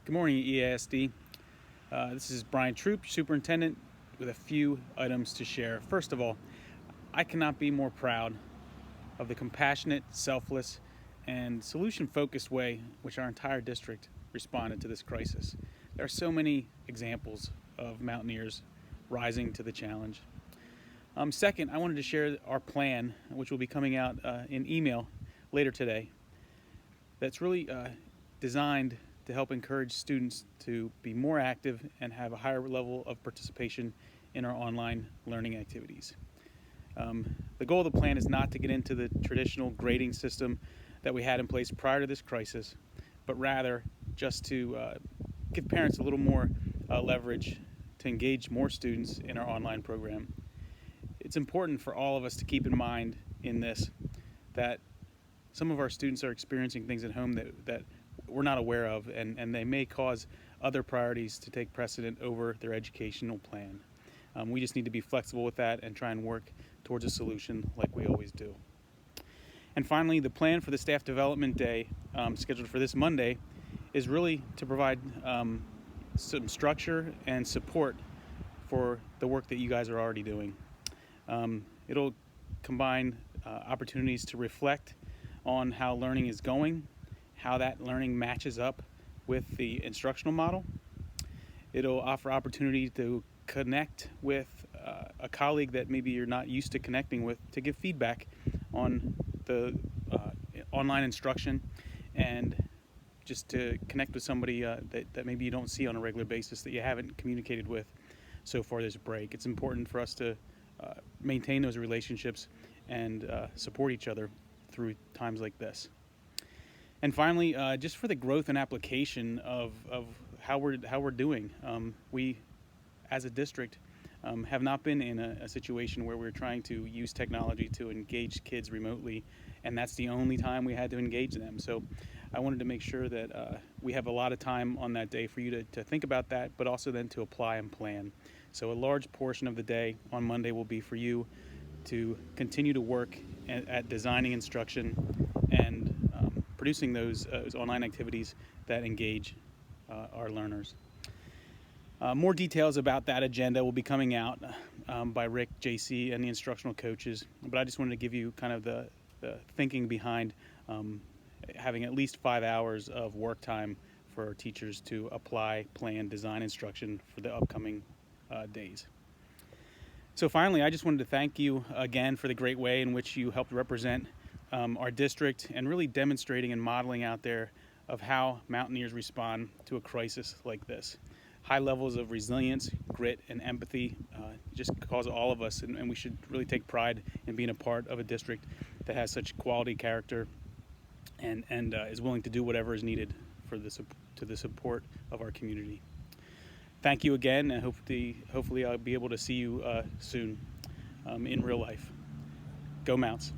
Good morning, EASD. This is Brian Troop, Superintendent, with a few items to share. First of all, I cannot be more proud of the compassionate, selfless, and solution-focused way which our entire district responded to this crisis. There are so many examples of Mountaineers rising to the challenge. Second, I wanted to share our plan, which will be coming out in email later today, that's really designed to help encourage students to be more active and have a higher level of participation in our online learning activities. The goal of the plan is not to get into the traditional grading system that we had in place prior to this crisis, but rather just to give parents a little more leverage to engage more students in our online program. It's important for all of us to keep in mind in this that some of our students are experiencing things at home that we're not aware of, and they may cause other priorities to take precedent over their educational plan. We just need to be flexible with that and try and work towards a solution like we always do. And finally, the plan for the Staff Development Day scheduled for this Monday is really to provide some structure and support for the work that you guys are already doing. It'll combine opportunities to reflect on how learning is going, how that learning matches up with the instructional model. It'll offer opportunity to connect with a colleague that maybe you're not used to connecting with to give feedback on the online instruction, and just to connect with somebody that maybe you don't see on a regular basis, that you haven't communicated with so far this break. It's important for us to maintain those relationships and support each other through times like this. And finally, just for the growth and application of how we're doing, we as a district have not been in a situation where we're trying to use technology to engage kids remotely, and that's the only time we had to engage them. So I wanted to make sure that we have a lot of time on that day for you to think about that, but also then to apply and plan. So a large portion of the day on Monday will be for you to continue to work at designing instruction and producing those online activities that engage our learners. More details about that agenda will be coming out by Rick, JC, and the instructional coaches, but I just wanted to give you kind of the thinking behind having at least 5 hours of work time for our teachers to apply, plan, design instruction for the upcoming days. So finally, I just wanted to thank you again for the great way in which you helped represent our district and really demonstrating and modeling out there of how Mountaineers respond to a crisis like this. High levels of resilience, grit, and empathy just cause all of us, and we should really take pride in being a part of a district that has such quality character and is willing to do whatever is needed for the support of our community. Thank you again, and hopefully I'll be able to see you soon in real life. Go Mounts.